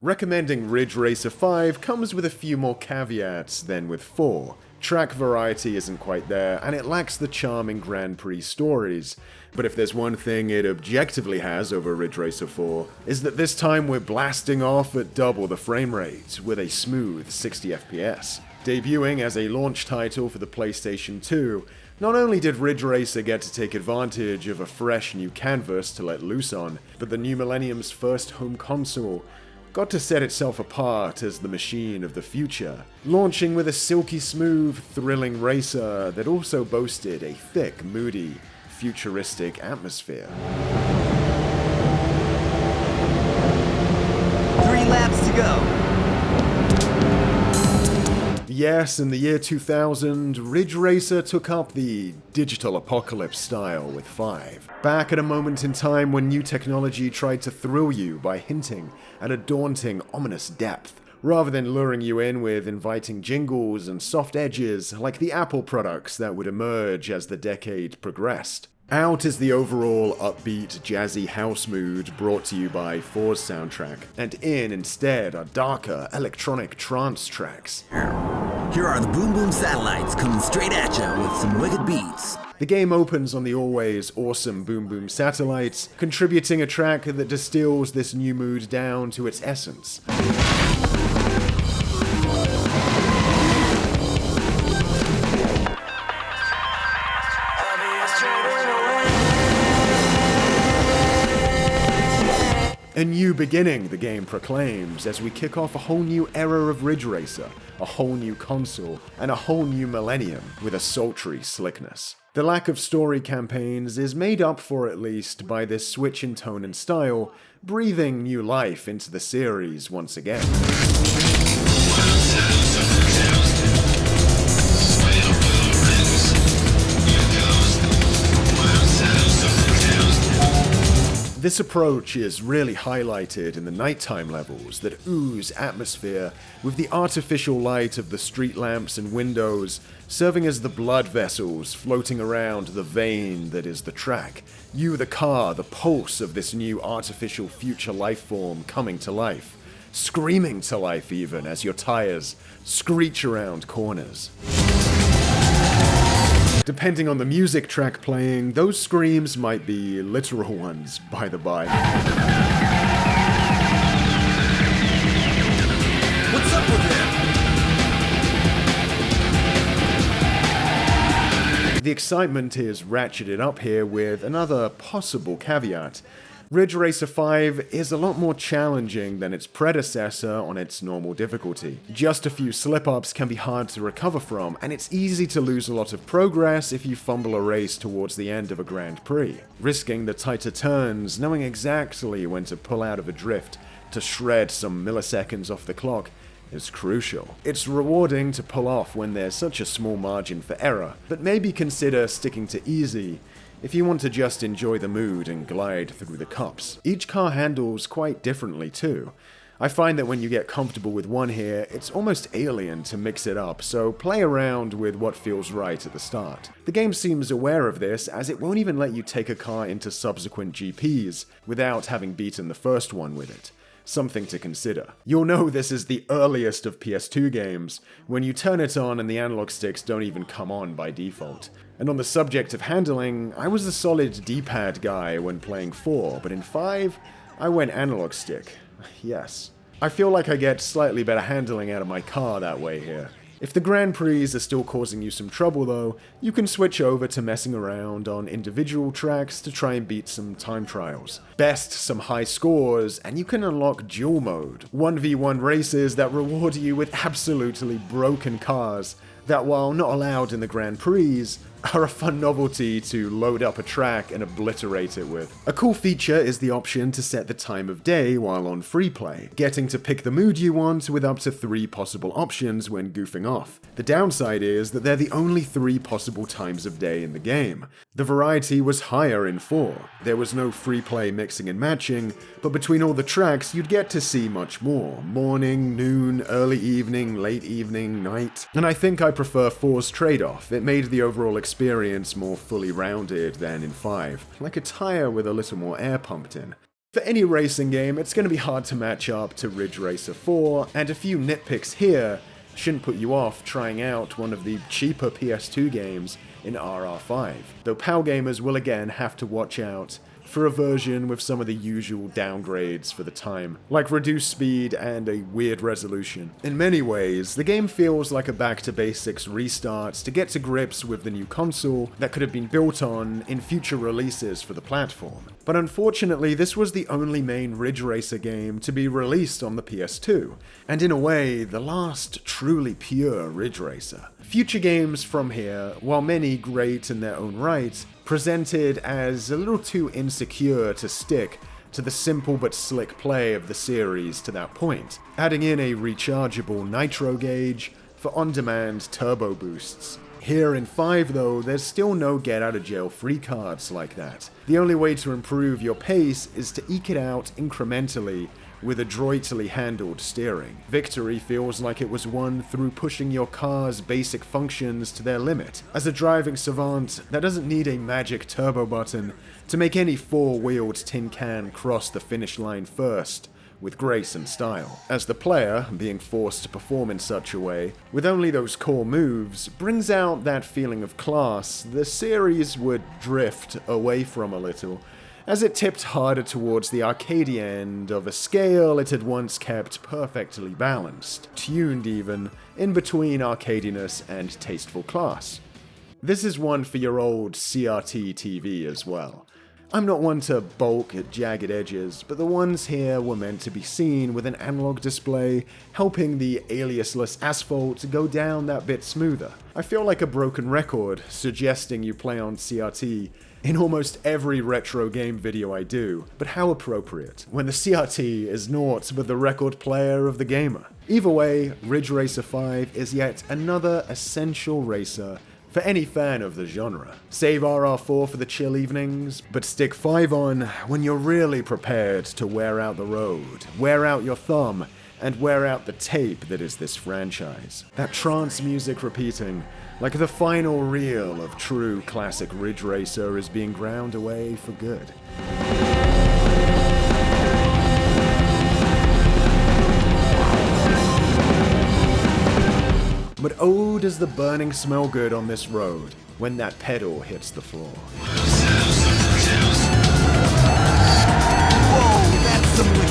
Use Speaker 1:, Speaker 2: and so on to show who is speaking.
Speaker 1: Recommending Ridge Racer 5 comes with a few more caveats than with 4. Track variety isn't quite there, and it lacks the charming Grand Prix stories. But if there's one thing it objectively has over Ridge Racer 4, is that this time we're blasting off at double the frame rate, with a smooth 60 FPS. Debuting as a launch title for the PlayStation 2, not only did Ridge Racer get to take advantage of a fresh new canvas to let loose on, but the new millennium's first home console got to set itself apart as the machine of the future, launching with a silky smooth, thrilling racer that also boasted a thick, moody, futuristic atmosphere.
Speaker 2: 3 laps to go.
Speaker 1: Yes, in the year 2000, Ridge Racer took up the digital apocalypse style with 5. Back at a moment in time when new technology tried to thrill you by hinting at a daunting, ominous depth, rather than luring you in with inviting jingles and soft edges like the Apple products that would emerge as the decade progressed. Out is the overall upbeat, jazzy house mood brought to you by 4's soundtrack, and in instead are darker, electronic trance tracks.
Speaker 2: Here are the Boom Boom Satellites coming straight at you with some wicked beats.
Speaker 1: The game opens on the always awesome Boom Boom Satellites, contributing a track that distills this new mood down to its essence. A new beginning, the game proclaims, as we kick off a whole new era of Ridge Racer, a whole new console, and a whole new millennium with a sultry slickness. The lack of story campaigns is made up for at least by this switch in tone and style, breathing new life into the series once again. This approach is really highlighted in the nighttime levels that ooze atmosphere, with the artificial light of the street lamps and windows serving as the blood vessels floating around the vein that is the track. You, the car, the pulse of this new artificial future life form coming to life, screaming to life even as your tires screech around corners. Depending on the music track playing, those screams might be literal ones, by the by.
Speaker 2: What's up with him?
Speaker 1: The excitement is ratcheted up here with another possible caveat. Ridge Racer 5 is a lot more challenging than its predecessor on its normal difficulty. Just a few slip-ups can be hard to recover from, and it's easy to lose a lot of progress if you fumble a race towards the end of a Grand Prix. Risking the tighter turns, knowing exactly when to pull out of a drift to shred some milliseconds off the clock is crucial. It's rewarding to pull off when there's such a small margin for error, but maybe consider sticking to easy if you want to just enjoy the mood and glide through the cups. Each car handles quite differently too. I find that when you get comfortable with one here, it's almost alien to mix it up, so play around with what feels right at the start. The game seems aware of this, as it won't even let you take a car into subsequent GPs without having beaten the first one with it. Something to consider. You'll know this is the earliest of PS2 games, when you turn it on and the analog sticks don't even come on by default. And on the subject of handling, I was a solid D-pad guy when playing 4, but in 5, I went analog stick. Yes. I feel like I get slightly better handling out of my car that way here. If the Grand Prix are still causing you some trouble though, you can switch over to messing around on individual tracks to try and beat some time trials. Best some high scores, and you can unlock duel mode, 1v1 races that reward you with absolutely broken cars that, while not allowed in the Grand Prix, are a fun novelty to load up a track and obliterate it with. A cool feature is the option to set the time of day while on free play, getting to pick the mood you want with up to 3 possible options when goofing off. The downside is that they're the only 3 possible times of day in the game. The variety was higher in 4. There was no free play mixing and matching, but between all the tracks you'd get to see much more. Morning, noon, early evening, late evening, night. And I think I prefer 4's trade-off. It made the overall experience more fully rounded than in 5, like a tire with a little more air pumped in. For any racing game, it's going to be hard to match up to Ridge Racer 4, and a few nitpicks here shouldn't put you off trying out one of the cheaper PS2 games in RR5, though PAL gamers will again have to watch out for a version with some of the usual downgrades for the time, like reduced speed and a weird resolution. In many ways, the game feels like a back-to-basics restart to get to grips with the new console that could have been built on in future releases for the platform. But unfortunately, this was the only main Ridge Racer game to be released on the PS2, and in a way, the last truly pure Ridge Racer. Future games from here, while many great in their own right, presented as a little too insecure to stick to the simple but slick play of the series to that point, adding in a rechargeable nitro gauge for on-demand turbo boosts. Here in 5 though, there's still no get-out-of-jail-free cards like that. The only way to improve your pace is to eke it out incrementally with adroitly handled steering. Victory feels like it was won through pushing your car's basic functions to their limit. As a driving savant that doesn't need a magic turbo button to make any four-wheeled tin can cross the finish line first, with grace and style. As the player, being forced to perform in such a way, with only those core moves, brings out that feeling of class the series would drift away from a little, as it tipped harder towards the arcadey end of a scale it had once kept perfectly balanced, tuned even, in between arcadiness and tasteful class. This is one for your old CRT TV as well. I'm not one to balk at jagged edges, but the ones here were meant to be seen with an analog display, helping the aliasless asphalt go down that bit smoother. I feel like a broken record, suggesting you play on CRT in almost every retro game video I do, but how appropriate, when the CRT is naught but the record player of the gamer. Either way, Ridge Racer 5 is yet another essential racer for any fan of the genre. Save RR4 for the chill evenings, but stick 5 on when you're really prepared to wear out the road, wear out your thumb, and wear out the tape that is this franchise. That trance music repeating, like the final reel of true classic Ridge Racer is being ground away for good. But oh, does the burning smell good on this road when that pedal hits the floor.
Speaker 2: Whoa, that's some